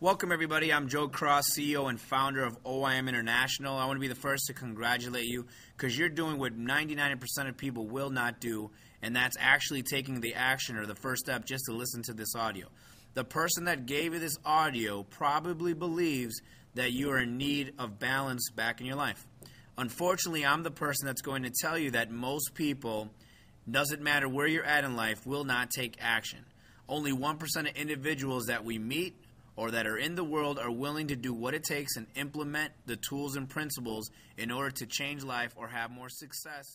Welcome everybody, I'm Joe Cross, CEO and founder of OYM International. I want to be the first to congratulate you because you're doing what 99% of people will not do, and that's actually taking the action or the first step just to listen to this audio. The person that gave you this audio probably believes that you are in need of balance back in your life. Unfortunately, I'm the person that's going to tell you that most people, doesn't matter where you're at in life, will not take action. Only 1% of individuals that we meet or that are in the world are willing to do what it takes and implement the tools and principles in order to change life or have more success.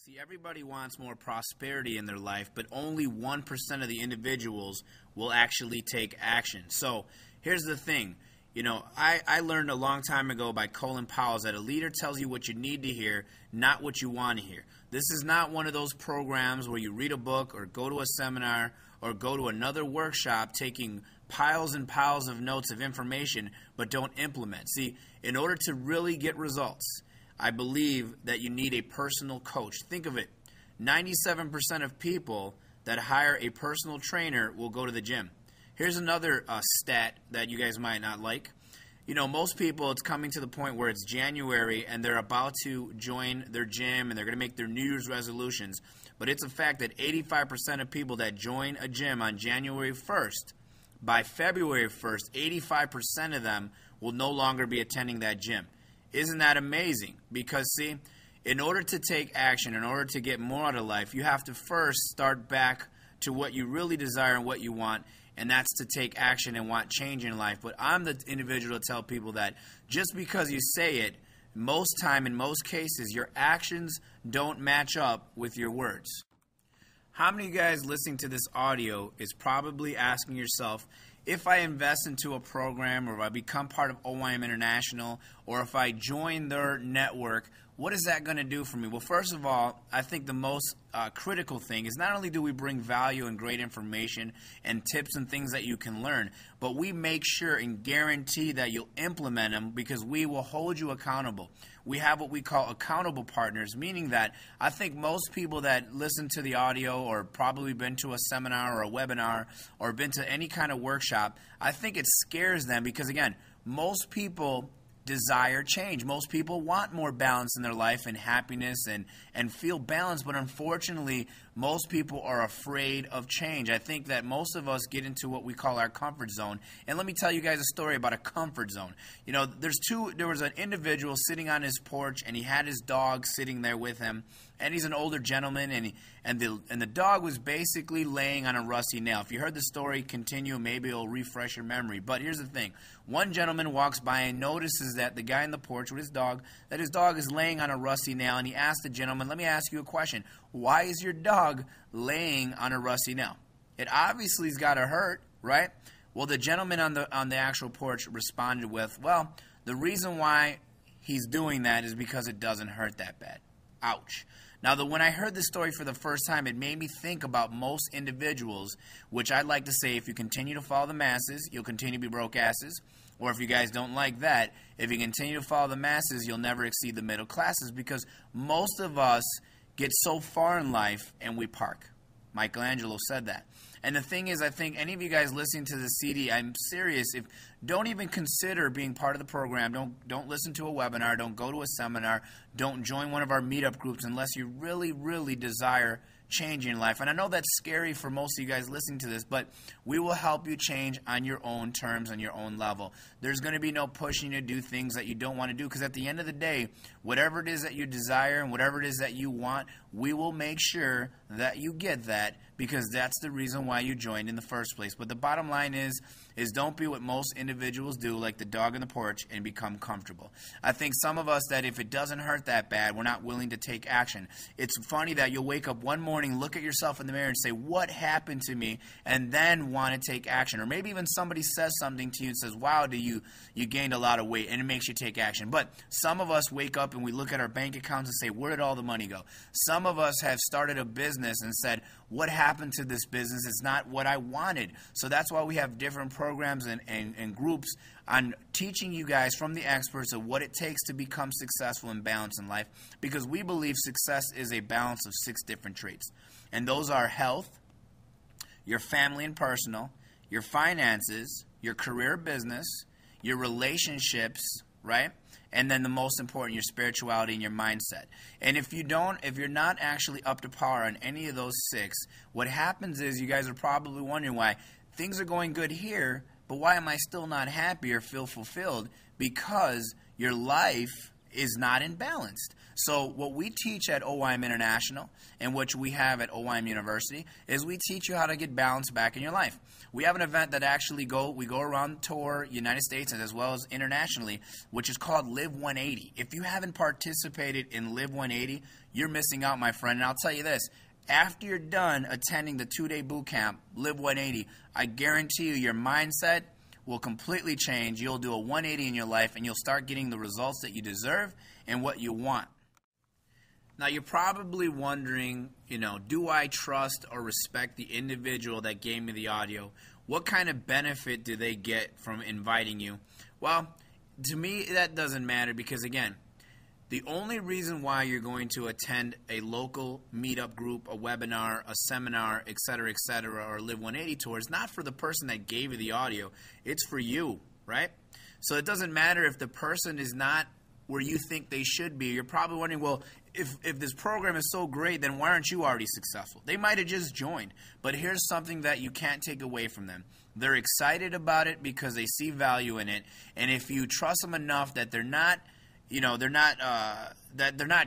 See, everybody wants more prosperity in their life, but only 1% of the individuals will actually take action. So here's the thing. You know, I learned a long time ago by Colin Powell that a leader tells you what you need to hear, not what you want to hear. This is not one of those programs where you read a book or go to a seminar or go to another workshop taking piles and piles of notes of information but don't implement. See, in order to really get results, I believe that you need a personal coach. Think of it. 97% of people that hire a personal trainer will go to the gym. Here's another stat that you guys might not like. You know, most people, it's coming to the point where it's January and they're about to join their gym and they're going to make their New Year's resolutions. But it's a fact that 85% of people that join a gym on January 1st, by February 1st, 85% of them will no longer be attending that gym. Isn't that amazing? Because, see, in order to take action, in order to get more out of life, you have to first start back to what you really desire and what you want, and that's to take action and want change in life. But I'm the individual to tell people that just because you say it, most time, in most cases, your actions don't match up with your words. How many of you guys listening to this audio is probably asking yourself, if I invest into a program or if I become part of OYM International or if I join their network, what is that going to do for me? Well, first of all, I think the most critical thing is not only do we bring value and great information and tips and things that you can learn, but we make sure and guarantee that you'll implement them because we will hold you accountable. We have what we call accountable partners, meaning that I think most people that listen to the audio or probably been to a seminar or a webinar or been to any kind of workshop, I think it scares them because, again, most people desire change. Most people want more balance in their life and happiness and feel balanced, but unfortunately, most people are afraid of change. I think that most of us get into what we call our comfort zone. And let me tell you guys a story about a comfort zone. You know, there was an individual sitting on his porch, and he had his dog sitting there with him, and he's an older gentleman, and the dog was basically laying on a rusty nail. If you heard the story, continue, maybe it'll refresh your memory. But here's the thing. One gentleman walks by and notices that the guy on the porch with his dog, that his dog is laying on a rusty nail, and he asks the gentleman, let me ask you a question. Why is your dog laying on a rusty nail? It obviously's got to hurt, right? Well, the gentleman on the actual porch responded with, well, the reason why he's doing that is because it doesn't hurt that bad. Ouch. Now, when I heard this story for the first time, it made me think about most individuals, which I'd like to say, if you continue to follow the masses, you'll continue to be broke asses. Or if you guys don't like that, if you continue to follow the masses, you'll never exceed the middle classes because most of us get so far in life and we park. Michelangelo said that. And the thing is, I think any of you guys listening to the CD, I'm serious, if don't even consider being part of the program, don't listen to a webinar, don't go to a seminar, don't join one of our meetup groups unless you really, really desire change in life. And I know that's scary for most of you guys listening to this, but we will help you change on your own terms, on your own level. There's going to be no pushing you to do things that you don't want to do because at the end of the day, whatever it is that you desire and whatever it is that you want, we will make sure that you get that because that's the reason why you joined in the first place. But the bottom line is don't be what most individuals do, like the dog on the porch, and become comfortable. I think some of us that if it doesn't hurt that bad, we're not willing to take action. It's funny that you'll wake up one morning, look at yourself in the mirror and say, what happened to me? And then want to take action. Or maybe even somebody says something to you and says, wow, you gained a lot of weight, and it makes you take action. But some of us wake up and we look at our bank accounts and say, where did all the money go? Some of us have started a business and said, what happened to this business? It's not what I wanted. So that's why we have different programs and groups on teaching you guys from the experts of what it takes to become successful and balanced in life, because we believe success is a balance of 6 different traits. And those are health, your family and personal, your finances, your career business, your relationships, right? And then the most important, your spirituality and your mindset. And if you're not actually up to par on any of those 6, what happens is you guys are probably wondering why things are going good here, but why am I still not happy or feel fulfilled? Because your life is not in balance. So what we teach at OYM International and what we have at OYM University is we teach you how to get balance back in your life. We have an event that actually we go around the tour, United States as well as internationally, which is called Live 180. If you haven't participated in Live 180, you're missing out, my friend. And I'll tell you this, after you're done attending the 2-day boot camp, Live 180, I guarantee you your mindset will completely change. You'll do a 180 in your life, and you'll start getting the results that you deserve and what you want. Now, you're probably wondering, do I trust or respect the individual that gave me the audio? What kind of benefit do they get from inviting you? Well, to me, that doesn't matter because, again, the only reason why you're going to attend a local meetup group, a webinar, a seminar, et cetera, or Live 180 tour is not for the person that gave you the audio. It's for you, right? So it doesn't matter if the person is not where you think they should be. You're probably wondering, well, if this program is so great, then why aren't you already successful? They might have just joined. But here's something that you can't take away from them. They're excited about it because they see value in it. And if you trust them enough that they're not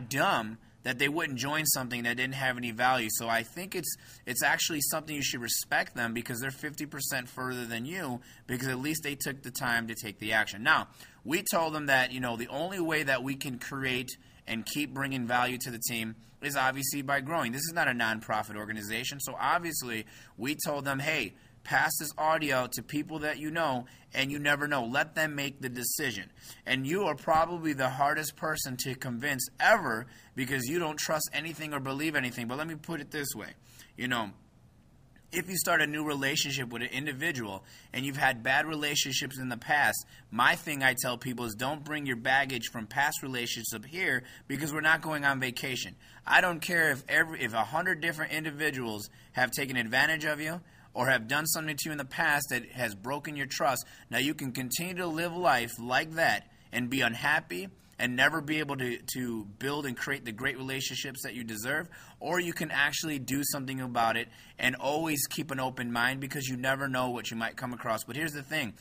dumb, that they wouldn't join something that didn't have any value. So I think it's actually something you should respect them because they're 50% further than you because at least they took the time to take the action. Now, we told them that, the only way that we can create and keep bringing value to the team is obviously by growing. This is not a nonprofit organization, so obviously we told them, hey, pass this audio to people that you know, and you never know. Let them make the decision. And you are probably the hardest person to convince ever because you don't trust anything or believe anything. But let me put it this way. If you start a new relationship with an individual and you've had bad relationships in the past, my thing I tell people is don't bring your baggage from past relationships up here because we're not going on vacation. I don't care if 100 different individuals have taken advantage of you or have done something to you in the past that has broken your trust. Now you can continue to live life like that and be unhappy and never be able to build and create the great relationships that you deserve, or you can actually do something about it and always keep an open mind because you never know what you might come across. But here's the thing,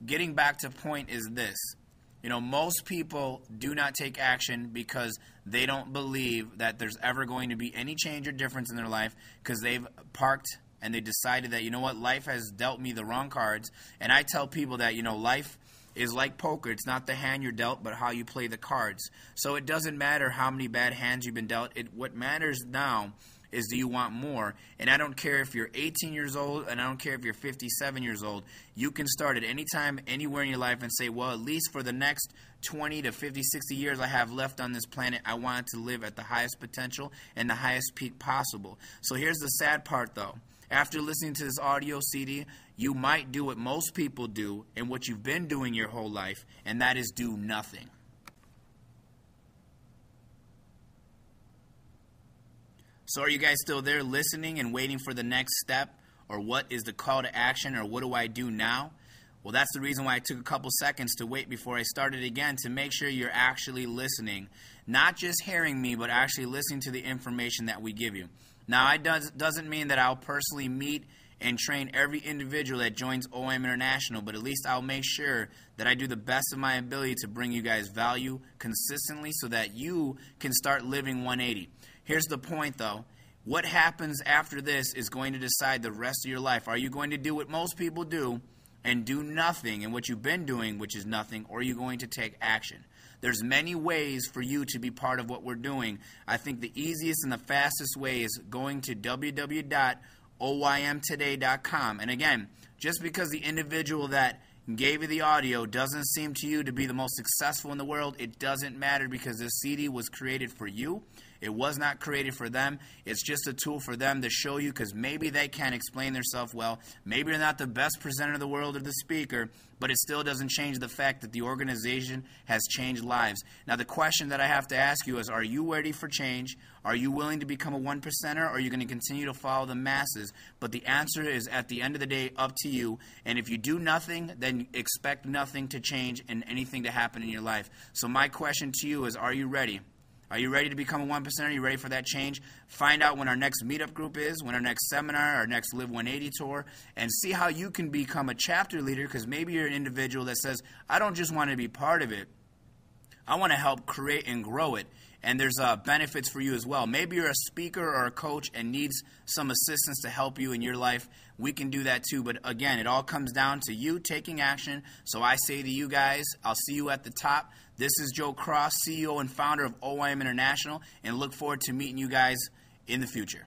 getting back to point is this. Most people do not take action because they don't believe that there's ever going to be any change or difference in their life because they've parked and they decided that, life has dealt me the wrong cards. And I tell people that, life is like poker. It's not the hand you're dealt, but how you play the cards. So it doesn't matter how many bad hands you've been dealt. What matters now is do you want more? And I don't care if you're 18 years old and I don't care if you're 57 years old. You can start at any time, anywhere in your life and say, well, at least for the next 20 to 50, 60 years I have left on this planet, I want to live at the highest potential and the highest peak possible. So here's the sad part, though. After listening to this audio CD, you might do what most people do and what you've been doing your whole life, and that is do nothing. So are you guys still there listening and waiting for the next step? Or what is the call to action? Or what do I do now? Well, that's the reason why I took a couple seconds to wait before I started again to make sure you're actually listening. Not just hearing me, but actually listening to the information that we give you. Now, it doesn't mean that I'll personally meet and train every individual that joins OYM International, but at least I'll make sure that I do the best of my ability to bring you guys value consistently so that you can start living 180. Here's the point, though. What happens after this is going to decide the rest of your life. Are you going to do what most people do and do nothing, and what you've been doing, which is nothing, or are you going to take action? There's many ways for you to be part of what we're doing. I think the easiest and the fastest way is going to www.OYMToday.com. And again, just because the individual that gave you the audio doesn't seem to you to be the most successful in the world, it doesn't matter because this CD was created for you. It was not created for them. It's just a tool for them to show you, because maybe they can't explain themselves well. Maybe they're not the best presenter in the world or the speaker, but it still doesn't change the fact that the organization has changed lives. Now, the question that I have to ask you is, are you ready for change? Are you willing to become a 1%er, or are you going to continue to follow the masses? But the answer is, at the end of the day, up to you. And if you do nothing, then expect nothing to change and anything to happen in your life. So my question to you is, are you ready? Are you ready to become a 1%er? Are you ready for that change? Find out when our next meetup group is, when our next seminar, our next Live 180 tour, and see how you can become a chapter leader, because maybe you're an individual that says, I don't just want to be part of it. I want to help create and grow it. And there's benefits for you as well. Maybe you're a speaker or a coach and needs some assistance to help you in your life. We can do that too. But again, it all comes down to you taking action. So I say to you guys, I'll see you at the top. This is Joe Cross, CEO and founder of OYM International, and look forward to meeting you guys in the future.